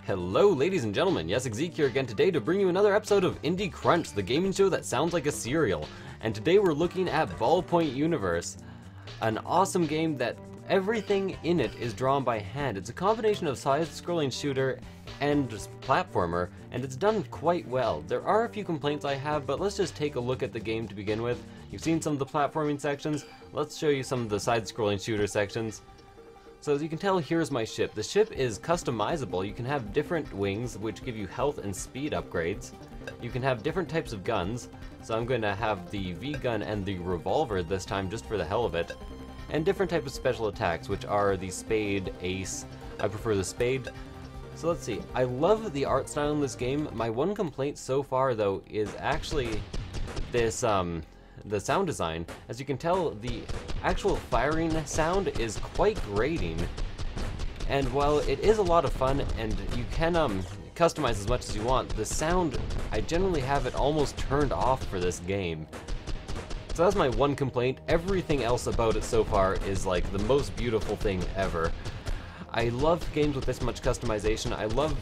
Hello ladies and gentlemen, Yessik here again today to bring you another episode of Indie Crunch, the gaming show that sounds like a cereal. And today we're looking at Ballpoint Universe, an awesome game that everything in it is drawn by hand. It's a combination of side-scrolling shooter and platformer, and it's done quite well. There are a few complaints I have, but let's just take a look at the game to begin with. You've seen some of the platforming sections, let's show you some of the side-scrolling shooter sections. So as you can tell, here's my ship. The ship is customizable. You can have different wings which give you health and speed upgrades. You can have different types of guns. So I'm going to have the V-gun and the revolver this time just for the hell of it. And different types of special attacks, which are the spade, ace. I prefer the spade. So let's see. I love the art style in this game. My one complaint so far though is actually this the sound design. As you can tell, the actual firing sound is quite grating, and while it is a lot of fun and you can customize as much as you want, the sound, I generally have it almost turned off for this game. So that's my one complaint. Everything else about it so far is like the most beautiful thing ever. I love games with this much customization. I love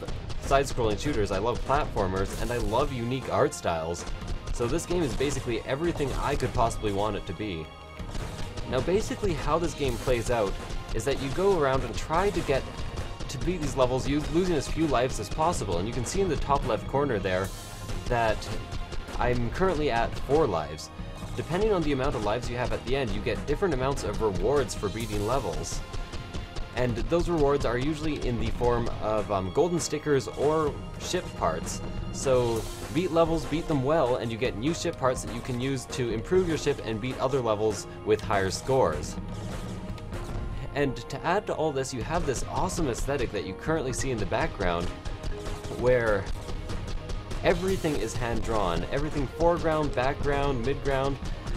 side-scrolling shooters, I love platformers, and I love unique art styles. So this game is basically everything I could possibly want it to be. Now basically how this game plays out is that you go around and try to beat these levels losing as few lives as possible, and you can see in the top left corner there that I'm currently at 4 lives. Depending on the amount of lives you have at the end, you get different amounts of rewards for beating levels. And those rewards are usually in the form of golden stickers or ship parts. So beat levels, beat them well, and you get new ship parts that you can use to improve your ship and beat other levels with higher scores. And to add to all this, you have this awesome aesthetic that you currently see in the background, where everything is hand-drawn. Everything foreground, background, midground.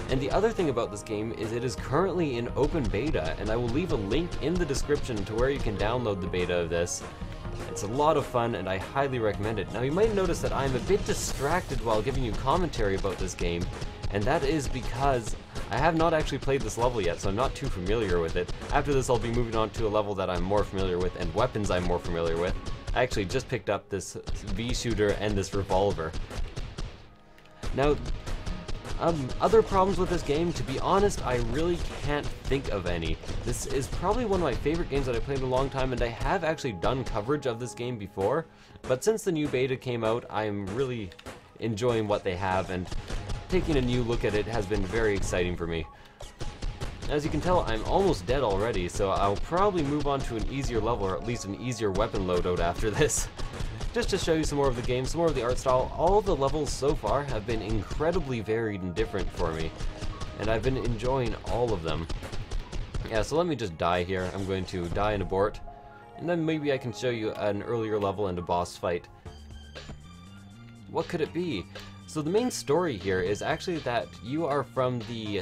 And the other thing about this game is it is currently in open beta, and I will leave a link in the description to where you can download the beta of this. It's a lot of fun and I highly recommend it. Now you might notice that I'm a bit distracted while giving you commentary about this game, and that is because I have not actually played this level yet, so I'm not too familiar with it. After this I'll be moving on to a level that I'm more familiar with and weapons I'm more familiar with. I actually just picked up this V-shooter and this revolver. Now, other problems with this game, to be honest, I really can't think of any. This is probably one of my favorite games that I played in a long time, and I have actually done coverage of this game before, but since the new beta came out, I'm really enjoying what they have, and taking a new look at it has been very exciting for me. As you can tell, I'm almost dead already, so I'll probably move on to an easier level, or at least an easier weapon loadout after this. Just to show you some more of the game, some more of the art style, all of the levels so far have been incredibly varied and different for me, and I've been enjoying all of them. Yeah, so let me just die here. I'm going to die and abort, and then maybe I can show you an earlier level and a boss fight. What could it be? So the main story here is actually that you are from the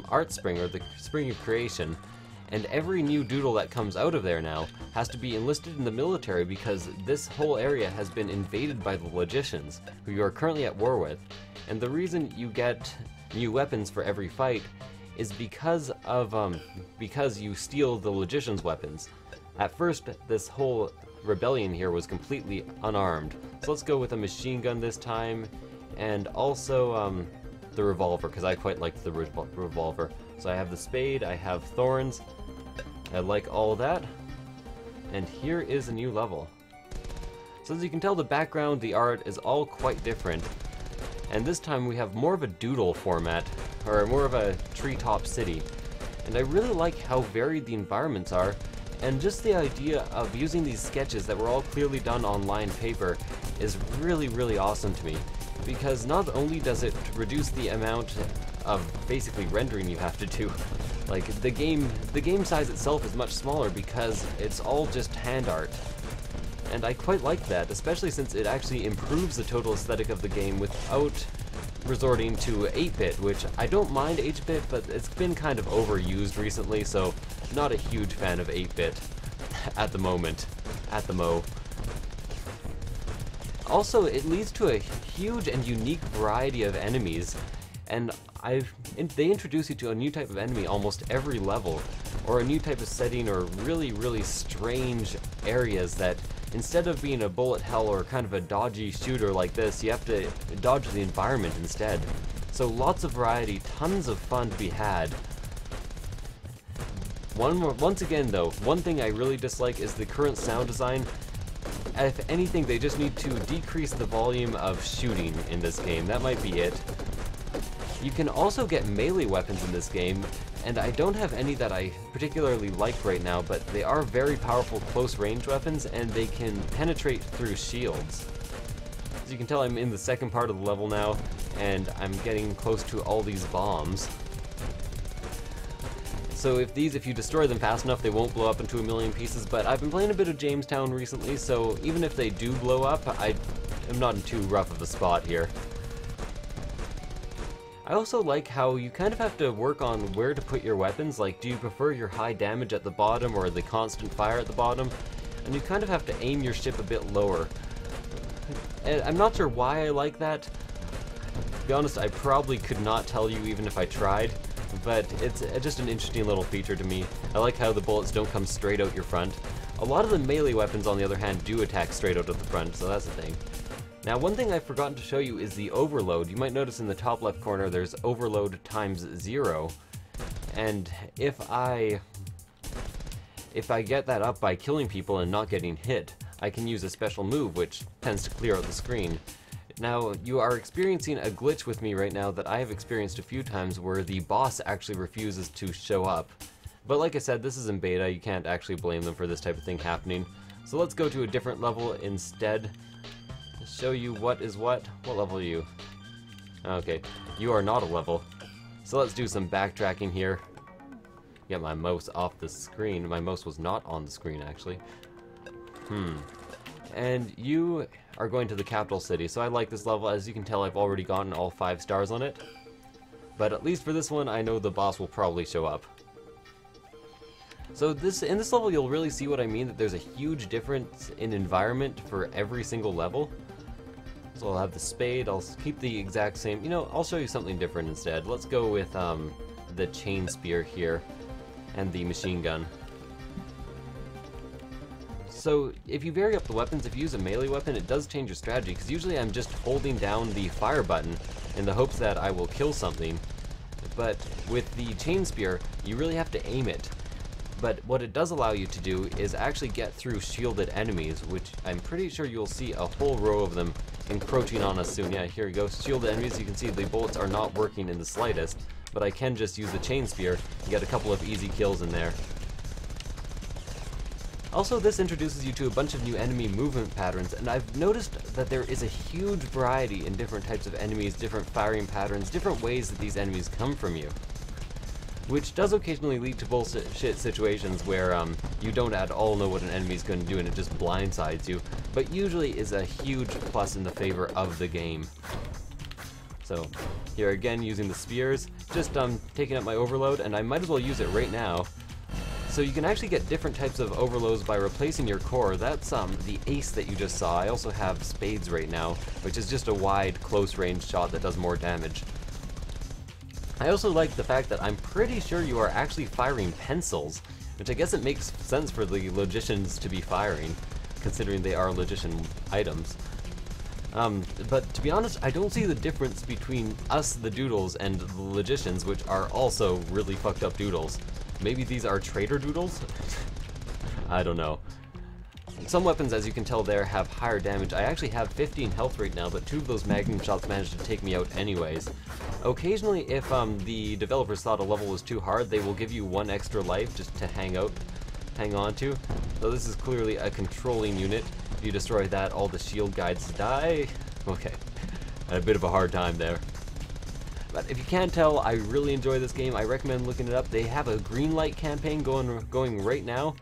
art spring, or the spring of creation, and every new doodle that comes out of there now has to be enlisted in the military because this whole area has been invaded by the logicians, who you are currently at war with. And the reason you get new weapons for every fight is because you steal the logicians' weapons. At first, this whole rebellion here was completely unarmed. So let's go with a machine gun this time, and also the revolver, because I quite like the revolver. So I have the spade, I have thorns, I like all that, and here is a new level. So as you can tell, the background, the art is all quite different, and this time we have more of a doodle format, or more of a treetop city, and I really like how varied the environments are, and just the idea of using these sketches that were all clearly done on lined paper is really, really awesome to me, because not only does it reduce the amount of basically rendering you have to do, like the game size itself is much smaller because it's all just hand art. And I quite like that, especially since it actually improves the total aesthetic of the game without resorting to 8-bit, which I don't mind 8-bit, but it's been kind of overused recently, so not a huge fan of 8-bit at the moment, at the mo. Also, it leads to a huge and unique variety of enemies, and they introduce you to a new type of enemy almost every level, or a new type of setting, or really, really strange areas that instead of being a bullet hell or kind of a dodgy shooter like this, you have to dodge the environment instead. So lots of variety, tons of fun to be had. Once again though, one thing I really dislike is the current sound design. If anything, they just need to decrease the volume of shooting in this game. That might be it. You can also get melee weapons in this game, and I don't have any that I particularly like right now, but they are very powerful close range weapons, and they can penetrate through shields. As you can tell, I'm in the second part of the level now, and I'm getting close to all these bombs. So if you destroy them fast enough, they won't blow up into a million pieces, but I've been playing a bit of Jamestown recently, so even if they do blow up, I am not in too rough of a spot here. I also like how you kind of have to work on where to put your weapons. Like, do you prefer your high damage at the bottom or the constant fire at the bottom? And you kind of have to aim your ship a bit lower. And I'm not sure why I like that. To be honest, I probably could not tell you even if I tried, but it's just an interesting little feature to me. I like how the bullets don't come straight out your front. A lot of the melee weapons, on the other hand, do attack straight out of the front, so that's the thing. Now, one thing I've forgotten to show you is the overload. You might notice in the top left corner there's overload times 0. And if I get that up by killing people and not getting hit, I can use a special move which tends to clear out the screen. Now, you are experiencing a glitch with me right now that I have experienced a few times where the boss actually refuses to show up. But like I said, this is in beta, you can't actually blame them for this type of thing happening. So let's go to a different level instead. Show you what is what. What level are you? Okay, you are not a level. So let's do some backtracking here. Get my mouse off the screen. My mouse was not on the screen, actually. And you are going to the capital city, so I like this level. As you can tell, I've already gotten all 5 stars on it. But at least for this one, I know the boss will probably show up. So in this level, you'll really see what I mean, that there's a huge difference in environment for every single level. So I'll have the spade, I'll keep the exact same, you know, I'll show you something different instead. Let's go with the chain spear here, and the machine gun. So if you vary up the weapons, if you use a melee weapon, it does change your strategy, because usually I'm just holding down the fire button in the hopes that I will kill something. But with the chain spear, you really have to aim it. But what it does allow you to do is actually get through shielded enemies, which I'm pretty sure you'll see a whole row of them encroaching on us soon. Yeah, here we go. Shielded enemies, you can see the bullets are not working in the slightest, but I can just use the chain spear and get a couple of easy kills in there. Also, this introduces you to a bunch of new enemy movement patterns, and I've noticed that there is a huge variety in different types of enemies, different firing patterns, different ways that these enemies come from you. Which does occasionally lead to bullshit situations where you don't at all know what an enemy's going to do and it just blindsides you, but usually is a huge plus in the favor of the game. So, here again using the spears, just taking up my overload, and I might as well use it right now. So you can actually get different types of overloads by replacing your core. That's the ace that you just saw. I also have spades right now, which is just a wide, close range shot that does more damage. I also like the fact that I'm pretty sure you are actually firing pencils, which I guess it makes sense for the logicians to be firing, considering they are logician items. But to be honest, I don't see the difference between us, the doodles, and the logicians, which are also really fucked up doodles. Maybe these are traitor doodles? I don't know. Some weapons, as you can tell there, have higher damage. I actually have 15 health right now, but 2 of those magnum shots managed to take me out anyways. Occasionally, if the developers thought a level was too hard, they will give you 1 extra life just to hang on to. So this is clearly a controlling unit. If you destroy that, all the shield guides die. Okay, I had a bit of a hard time there. But if you can't tell, I really enjoy this game. I recommend looking it up. They have a Greenlight campaign going right now,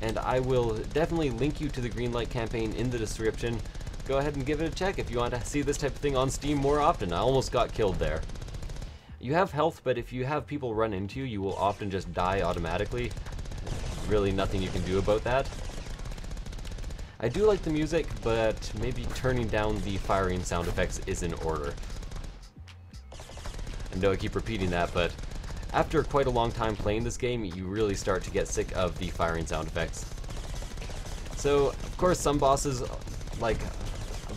and I will definitely link you to the Greenlight campaign in the description. Go ahead and give it a check if you want to see this type of thing on Steam more often. I almost got killed there. You have health, but if you have people run into you, you will often just die automatically. Really nothing you can do about that. I do like the music, but maybe turning down the firing sound effects is in order. I know I keep repeating that, but after quite a long time playing this game, you really start to get sick of the firing sound effects. So, of course, some bosses, like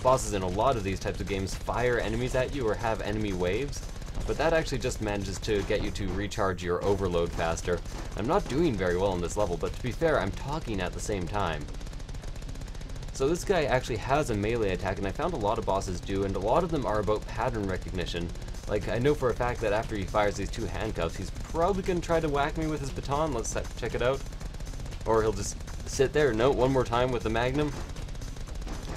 bosses in a lot of these types of games, fire enemies at you or have enemy waves, but that actually just manages to get you to recharge your overload faster. I'm not doing very well on this level, but to be fair, I'm talking at the same time. So this guy actually has a melee attack, and I found a lot of bosses do, and a lot of them are about pattern recognition. Like, I know for a fact that after he fires these 2 handcuffs, he's probably going to try to whack me with his baton. Let's check it out. Or he'll just sit there, no, one more time with the magnum,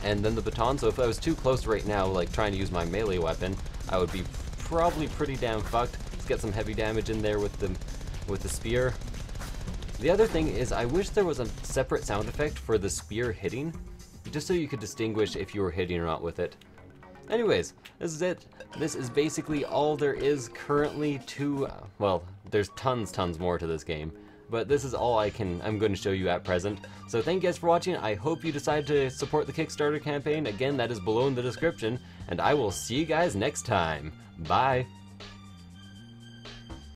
and then the baton. So if I was too close right now, like trying to use my melee weapon, I would be probably pretty damn fucked. Let's get some heavy damage in there with the spear. The other thing is, I wish there was a separate sound effect for the spear hitting, just so you could distinguish if you were hitting or not with it. Anyways, this is it. This is basically all there is currently to, well, there's tons more to this game, but this is all I'm going to show you at present. So thank you guys for watching. I hope you decide to support the Kickstarter campaign. Again, that is below in the description, and I will see you guys next time. Bye!